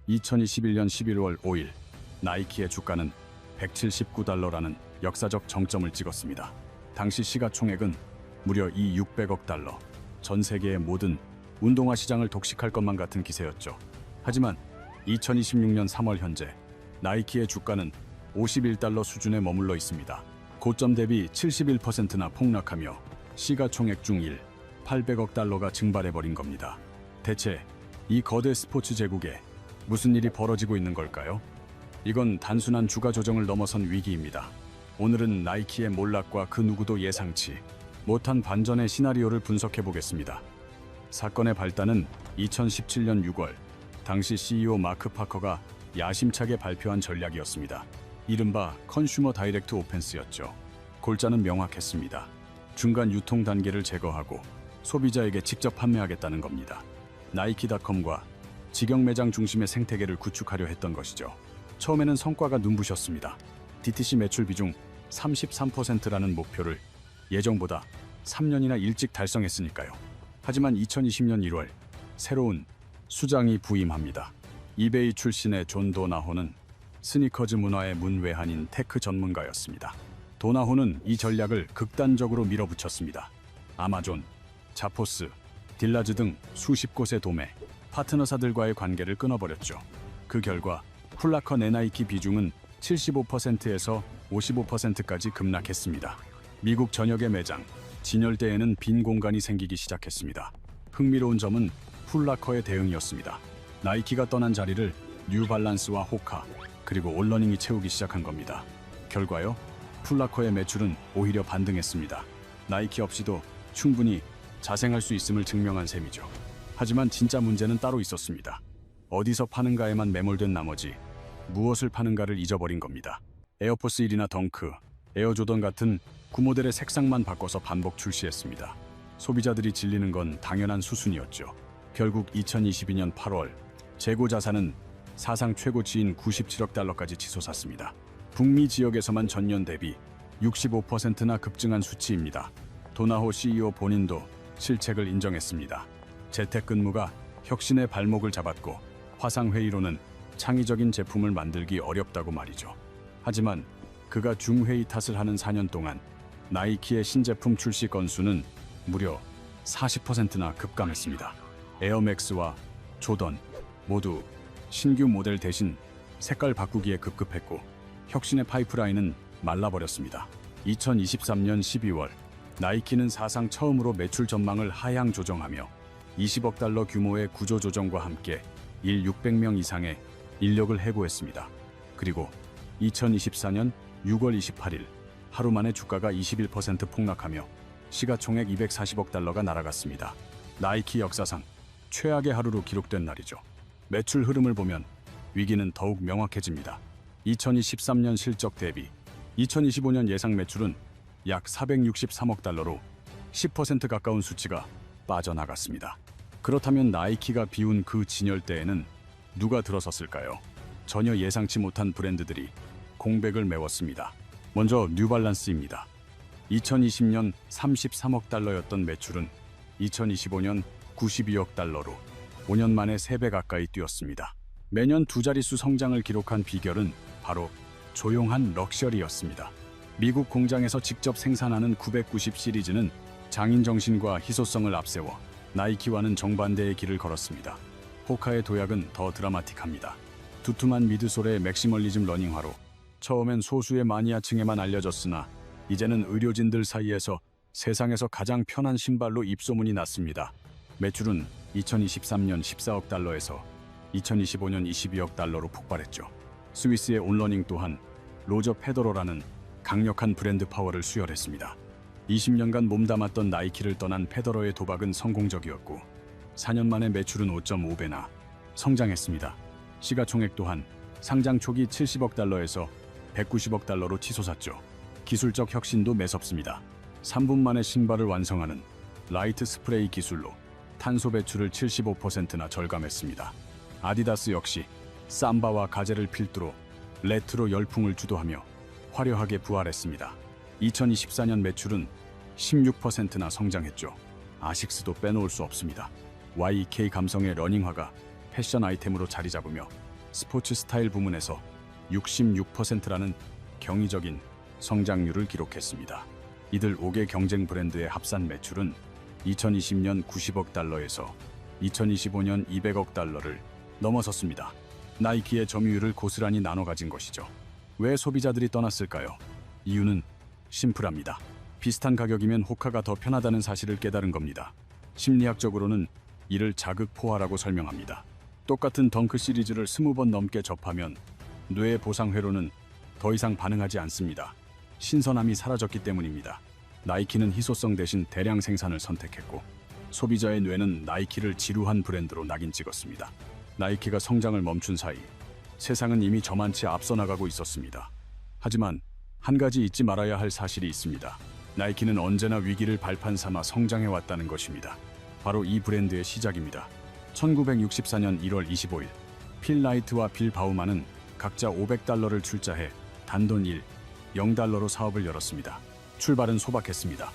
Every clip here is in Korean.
2021년 11월 5일 나이키의 주가는 179달러라는 역사적 정점을 찍었습니다. 당시 시가총액은 무려 600억 달러. 전 세계의 모든 운동화 시장을 독식할 것만 같은 기세였죠. 하지만 2026년 3월 현재 나이키의 주가는 51달러 수준에 머물러 있습니다. 고점 대비 71%나 폭락하며 시가총액 중 800억 달러가 증발해버린 겁니다. 대체 이 거대 스포츠 제국에 무슨 일이 벌어지고 있는 걸까요? 이건 단순한 주가 조정을 넘어선 위기입니다. 오늘은 나이키의 몰락과 그 누구도 예상치 못한 반전의 시나리오를 분석해 보겠습니다. 사건의 발단은 2017년 6월 당시 CEO 마크 파커가 야심차게 발표한 전략이었습니다. 이른바 컨슈머 다이렉트 오펜스였죠. 골자는 명확했습니다. 중간 유통 단계를 제거하고 소비자에게 직접 판매하겠다는 겁니다. 나이키닷컴과 직영 매장 중심의 생태계를 구축하려 했던 것이죠. 처음에는 성과가 눈부셨습니다. DTC 매출 비중 33%라는 목표를 예정보다 3년이나 일찍 달성했으니까요. 하지만 2020년 1월 새로운 수장이 부임합니다. 이베이 출신의 존 도나호는 스니커즈 문화의 문외한인 테크 전문가였습니다. 도나호는 이 전략을 극단적으로 밀어붙였습니다. 아마존, 자포스, 딜라즈 등 수십 곳의 도매, 파트너사들과의 관계를 끊어버렸죠. 그 결과 풋라커 내나이키 비중은 75%에서 55%까지 급락했습니다. 미국 전역의 매장, 진열대에는 빈 공간이 생기기 시작했습니다. 흥미로운 점은 풋라커의 대응이었습니다. 나이키가 떠난 자리를 뉴발란스와 호카, 그리고 올러닝이 채우기 시작한 겁니다. 결과요, 풋라커의 매출은 오히려 반등했습니다. 나이키 없이도 충분히 자생할 수 있음을 증명한 셈이죠. 하지만 진짜 문제는 따로 있었습니다. 어디서 파는가에만 매몰된 나머지 무엇을 파는가를 잊어버린 겁니다. 에어포스 1이나 덩크, 에어조던 같은 구모델의 색상만 바꿔서 반복 출시했습니다. 소비자들이 질리는 건 당연한 수순이었죠. 결국 2022년 8월 재고 자산은 사상 최고치인 97억 달러까지 치솟았습니다. 북미 지역에서만 전년 대비 65%나 급증한 수치입니다. 도나호 CEO 본인도 실책을 인정했습니다. 재택근무가 혁신의 발목을 잡았고 화상회의로는 창의적인 제품을 만들기 어렵다고 말이죠. 하지만 그가 중회의 탓을 하는 4년 동안 나이키의 신제품 출시 건수는 무려 40%나 급감했습니다. 에어맥스와 조던 모두 신규 모델 대신 색깔 바꾸기에 급급했고 혁신의 파이프라인은 말라버렸습니다. 2023년 12월 나이키는 사상 처음으로 매출 전망을 하향 조정하며 20억 달러 규모의 구조 조정과 함께 600명 이상의 인력을 해고했습니다. 그리고 2024년 6월 28일 하루 만에 주가가 21% 폭락하며 시가총액 240억 달러가 날아갔습니다. 나이키 역사상 최악의 하루로 기록된 날이죠. 매출 흐름을 보면 위기는 더욱 명확해집니다. 2023년 실적 대비 2025년 예상 매출은 약 463억 달러로 10% 가까운 수치가 빠져나갔습니다. 그렇다면 나이키가 비운 그 진열대에는 누가 들어섰을까요? 전혀 예상치 못한 브랜드들이 공백을 메웠습니다. 먼저 뉴발란스입니다. 2020년 33억 달러였던 매출은 2025년 92억 달러로 5년 만에 3배 가까이 뛰었습니다. 매년 두 자릿수 성장을 기록한 비결은 바로 조용한 럭셔리였습니다. 미국 공장에서 직접 생산하는 990 시리즈는 장인 정신과 희소성을 앞세워 나이키와는 정반대의 길을 걸었습니다. 호카의 도약은 더 드라마틱합니다. 두툼한 미드솔의 맥시멀리즘 러닝화로 처음엔 소수의 마니아층에만 알려졌으나 이제는 의료진들 사이에서 세상에서 가장 편한 신발로 입소문이 났습니다. 매출은 2023년 14억 달러에서 2025년 22억 달러로 폭발했죠. 스위스의 온러닝 또한 로저 페더러라는 강력한 브랜드 파워를 수혈했습니다. 20년간 몸담았던 나이키를 떠난 페더러의 도박은 성공적이었고 4년 만에 매출은 5.5배나 성장했습니다. 시가총액 또한 상장 초기 70억 달러에서 190억 달러로 치솟았죠. 기술적 혁신도 매섭습니다. 3분 만에 신발을 완성하는 라이트 스프레이 기술로 탄소 배출을 75%나 절감했습니다. 아디다스 역시 삼바와 가젤을 필두로 레트로 열풍을 주도하며 화려하게 부활했습니다. 2024년 매출은 16%나 성장했죠. 아식스도 빼놓을 수 없습니다. YK 감성의 러닝화가 패션 아이템으로 자리 잡으며 스포츠 스타일 부문에서 66%라는 경이적인 성장률을 기록했습니다. 이들 5개 경쟁 브랜드의 합산 매출은 2020년 90억 달러에서 2025년 200억 달러를 넘어섰습니다. 나이키의 점유율을 고스란히 나눠 가진 것이죠. 왜 소비자들이 떠났을까요? 이유는 심플합니다. 비슷한 가격이면 호카가 더 편하다는 사실을 깨달은 겁니다. 심리학적으로는 이를 자극 포화라고 설명합니다. 똑같은 덩크 시리즈를 20번 넘게 접하면 뇌의 보상 회로는 더 이상 반응하지 않습니다. 신선함이 사라졌기 때문입니다. 나이키는 희소성 대신 대량 생산을 선택했고 소비자의 뇌는 나이키를 지루한 브랜드로 낙인 찍었습니다. 나이키가 성장을 멈춘 사이 세상은 이미 저만치 앞서 나가고 있었습니다. 하지만 한 가지 잊지 말아야 할 사실이 있습니다. 나이키는 언제나 위기를 발판 삼아 성장해왔다는 것입니다. 바로 이 브랜드의 시작입니다. 1964년 1월 25일 필 라이트와 빌 바우만은 각자 $500를 출자해 단돈 0달러로 사업을 열었습니다. 출발은 소박했습니다.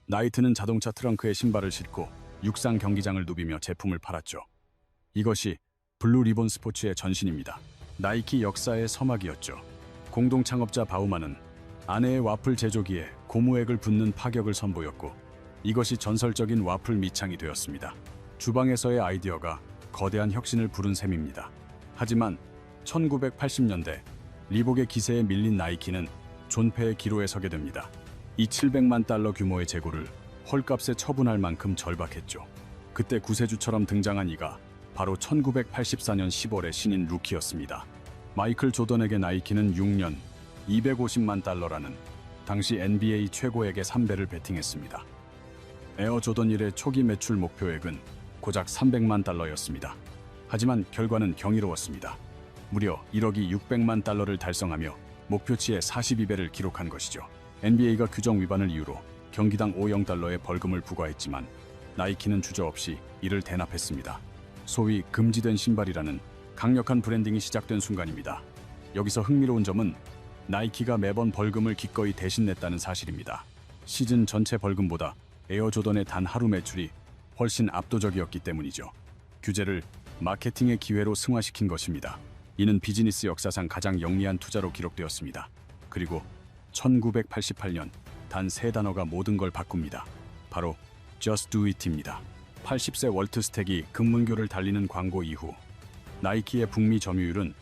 나이트는 자동차 트렁크에 신발을 싣고 육상 경기장을 누비며 제품을 팔았죠. 이것이 블루 리본 스포츠의 전신입니다. 나이키 역사의 서막이었죠. 공동 창업자 바우만은 아내의 와플 제조기에 고무액을 붓는 파격을 선보였고 이것이 전설적인 와플 밑창이 되었습니다. 주방에서의 아이디어가 거대한 혁신을 부른 셈입니다. 하지만 1980년대 리복의 기세에 밀린 나이키는 존폐의 기로에 서게 됩니다. 이 $700만 규모의 재고를 헐값에 처분할 만큼 절박했죠. 그때 구세주처럼 등장한 이가 바로 1984년 10월의 신인 루키였습니다. 마이클 조던에게 나이키는 6년 $250만 당시 NBA 최고액의 3배를 베팅했습니다. 에어 조던 1의 초기 매출 목표액은 고작 $300만. 하지만 결과는 경이로웠습니다. 무려 1억이 $600만 달성하며 목표치의 42배를 기록한 것이죠. NBA가 규정 위반을 이유로 경기당 $50의 벌금을 부과했지만 나이키는 주저없이 이를 대납했습니다. 소위 금지된 신발이라는 강력한 브랜딩이 시작된 순간입니다. 여기서 흥미로운 점은 나이키가 매번 벌금을 기꺼이 대신 냈다는 사실입니다. 시즌 전체 벌금보다 에어 조던의 단 하루 매출이 훨씬 압도적이었기 때문이죠. 규제를 마케팅의 기회로 승화시킨 것입니다. 이는 비즈니스 역사상 가장 영리한 투자로 기록되었습니다. 그리고 1988년 단 세 단어가 모든 걸 바꿉니다. 바로 Just Do It입니다. 80세 월트 스택이 금문교를 달리는 광고 이후 나이키의 북미 점유율은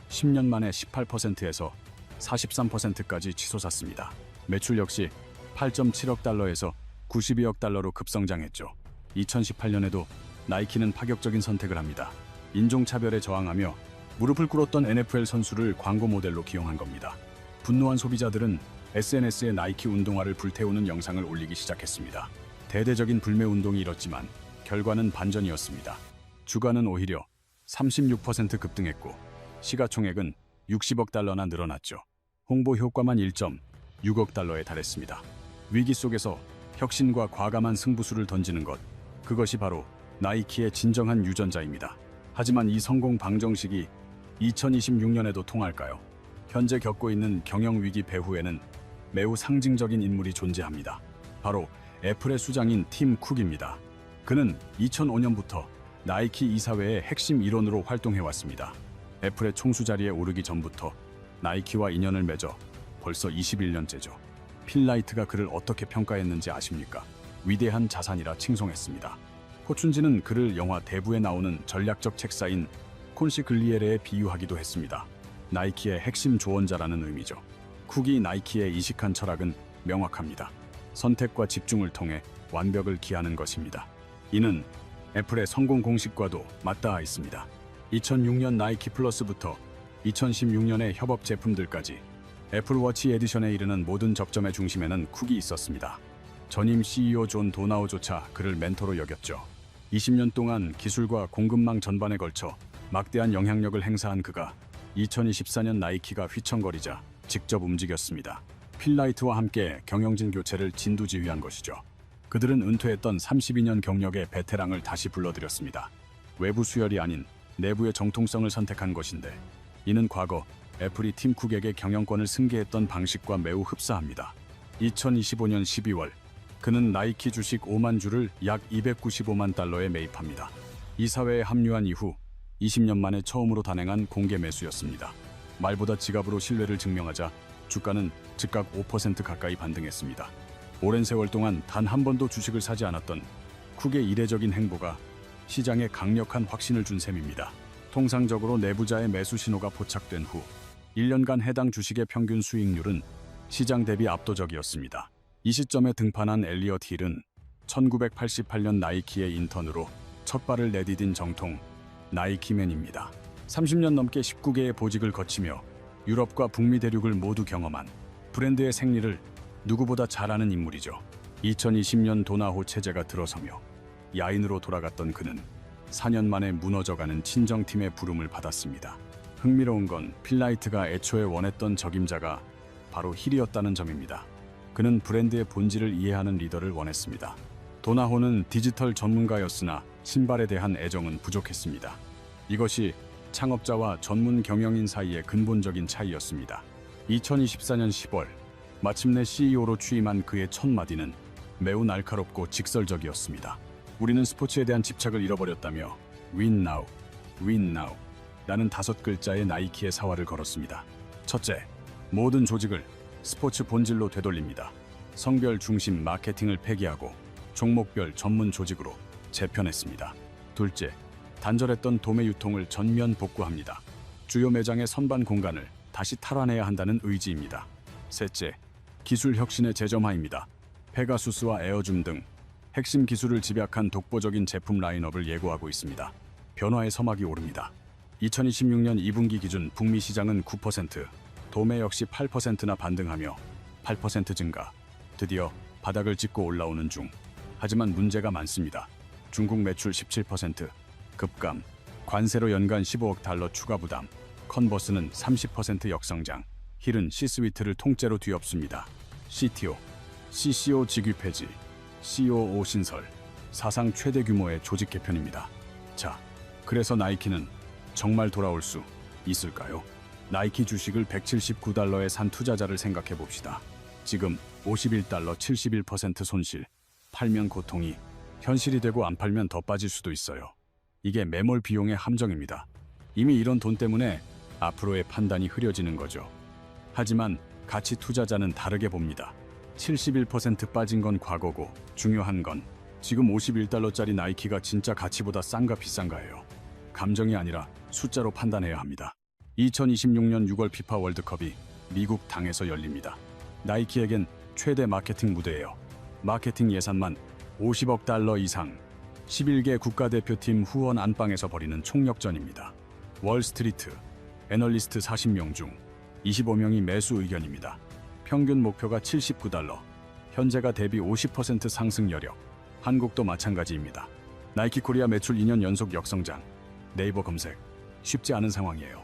10년 만에 18%에서 43%까지 치솟았습니다. 매출 역시 $8.7억 $92억 달러로 급성장했죠. 2018년에도 나이키는 파격적인 선택을 합니다. 인종차별에 저항하며 무릎을 꿇었던 NFL 선수를 광고 모델로 기용한 겁니다. 분노한 소비자들은 SNS에 나이키 운동화를 불태우는 영상을 올리기 시작했습니다. 대대적인 불매 운동이 일었지만 결과는 반전이었습니다. 주가는 오히려 36% 급등했고 시가총액은 $60억 달러나 늘어났죠. 홍보 효과만 $1.6억 달러에 달했습니다. 위기 속에서 혁신과 과감한 승부수를 던지는 것, 그것이 바로 나이키의 진정한 유전자입니다. 하지만 이 성공 방정식이 2026년에도 통할까요? 현재 겪고 있는 경영 위기 배후에는 매우 상징적인 인물이 존재합니다. 바로 애플의 수장인 팀 쿡입니다. 그는 2005년부터 나이키 이사회의 핵심 일원으로 활동해왔습니다. 애플의 총수 자리에 오르기 전부터 나이키와 인연을 맺어 벌써 21년째죠. 필 라이트가 그를 어떻게 평가했는지 아십니까? 위대한 자산이라 칭송했습니다. 포춘지는 그를 영화 대부에 나오는 전략적 책사인 콘시글리에레에 비유하기도 했습니다. 나이키의 핵심 조언자라는 의미죠. 쿡이 나이키에 이식한 철학은 명확합니다. 선택과 집중을 통해 완벽을 기하는 것입니다. 이는 애플의 성공 공식과도 맞닿아 있습니다. 2006년 나이키 플러스부터 2016년의 협업 제품들까지 애플워치 에디션에 이르는 모든 접점의 중심에는 쿡이 있었습니다. 전임 CEO 존 도나우조차 그를 멘토로 여겼죠. 20년 동안 기술과 공급망 전반에 걸쳐 막대한 영향력을 행사한 그가 2024년 나이키가 휘청거리자 직접 움직였습니다. 필 라이트와 함께 경영진 교체를 진두지휘한 것이죠. 그들은 은퇴했던 32년 경력의 베테랑을 다시 불러들였습니다. 외부 수혈이 아닌 내부의 정통성을 선택한 것인데 이는 과거 애플이 팀 쿡에게 경영권을 승계했던 방식과 매우 흡사합니다. 2025년 12월 그는 나이키 주식 5만 주를 약 $295만 달러에 매입합니다. 이사회에 합류한 이후 20년 만에 처음으로 단행한 공개 매수였습니다. 말보다 지갑으로 신뢰를 증명하자 주가는 즉각 5% 가까이 반등했습니다. 오랜 세월 동안 단 한 번도 주식을 사지 않았던 쿡의 이례적인 행보가 시장에 강력한 확신을 준 셈입니다. 통상적으로 내부자의 매수 신호가 포착된 후 1년간 해당 주식의 평균 수익률은 시장 대비 압도적이었습니다. 이 시점에 등판한 엘리엇 힐은 1988년 나이키의 인턴으로 첫 발을 내디딘 정통 나이키맨입니다. 30년 넘게 19개의 보직을 거치며 유럽과 북미 대륙을 모두 경험한 브랜드의 생리를 누구보다 잘 아는 인물이죠. 2020년 도나호 체제가 들어서며 야인으로 돌아갔던 그는 4년 만에 무너져가는 친정팀의 부름을 받았습니다. 흥미로운 건 필라이트가 애초에 원했던 적임자가 바로 힐이었다는 점입니다. 그는 브랜드의 본질을 이해하는 리더를 원했습니다. 도나호는 디지털 전문가였으나 신발에 대한 애정은 부족했습니다. 이것이 창업자와 전문 경영인 사이의 근본적인 차이였습니다. 2024년 10월 마침내 CEO로 취임한 그의 첫 마디는 매우 날카롭고 직설적이었습니다. 우리는 스포츠에 대한 집착을 잃어버렸다며 Win now, win now 라는 5글자의 나이키의 사활을 걸었습니다. 첫째, 모든 조직을 스포츠 본질로 되돌립니다. 성별 중심 마케팅을 폐기하고 종목별 전문 조직으로 재편했습니다. 둘째, 단절했던 도매 유통을 전면 복구합니다. 주요 매장의 선반 공간을 다시 탈환해야 한다는 의지입니다. 셋째, 기술 혁신의 재점화입니다. 페가수스와 에어줌 등 핵심 기술을 집약한 독보적인 제품 라인업을 예고하고 있습니다. 변화의 서막이 오릅니다. 2026년 2분기 기준 북미 시장은 9%, 도매 역시 8%나 반등하며 8% 증가, 드디어 바닥을 짚고 올라오는 중. 하지만 문제가 많습니다. 중국 매출 17%, 급감, 관세로 연간 15억 달러 추가 부담, 컨버스는 30% 역성장, 힐은 C스위트를 통째로 뒤엎습니다. CTO, CCO 직위 폐지, COO 신설, 사상 최대 규모의 조직 개편입니다. 자, 그래서 나이키는 정말 돌아올 수 있을까요? 나이키 주식을 179달러에 산 투자자를 생각해 봅시다. 지금 51달러 71% 손실, 팔면 고통이 현실이 되고 안 팔면 더 빠질 수도 있어요. 이게 매몰 비용의 함정입니다. 이미 이런 돈 때문에 앞으로의 판단이 흐려지는 거죠. 하지만 가치 투자자는 다르게 봅니다. 71% 빠진 건 과거고 중요한 건 지금 51달러짜리 나이키가 진짜 가치보다 싼가 비싼가예요. 감정이 아니라 숫자로 판단해야 합니다. 2026년 6월 피파 월드컵이 미국 당에서 열립니다. 나이키에겐 최대 마케팅 무대예요. 마케팅 예산만 50억 달러 이상, 11개 국가대표팀 후원 안방에서 벌이는 총력전입니다. 월스트리트, 애널리스트 40명 중 25명이 매수 의견입니다. 평균 목표가 79달러, 현재가 대비 50% 상승 여력, 한국도 마찬가지입니다. 나이키 코리아 매출 2년 연속 역성장, 네이버 검색, 쉽지 않은 상황이에요.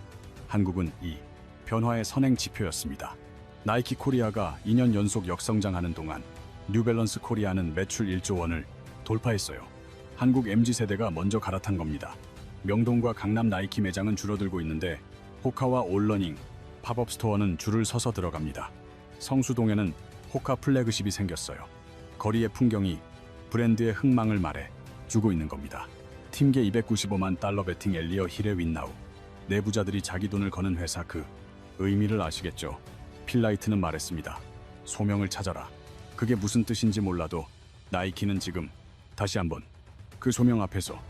한국은 이 변화의 선행 지표였습니다. 나이키 코리아가 2년 연속 역성장하는 동안 뉴밸런스 코리아는 매출 1조 원을 돌파했어요. 한국 MZ세대가 먼저 갈아탄 겁니다. 명동과 강남 나이키 매장은 줄어들고 있는데 호카와 올러닝, 팝업 스토어는 줄을 서서 들어갑니다. 성수동에는 호카 플래그십이 생겼어요. 거리의 풍경이 브랜드의 흥망을 말해 주고 있는 겁니다. 팀계 295만 달러 베팅 엘리어 힐의 윈나우. 내부자들이 자기 돈을 거는 회사, 그 의미를 아시겠죠? 필라이트는 말했습니다. 소명을 찾아라. 그게 무슨 뜻인지 몰라도 나이키는 지금 다시 한번 그 소명 앞에서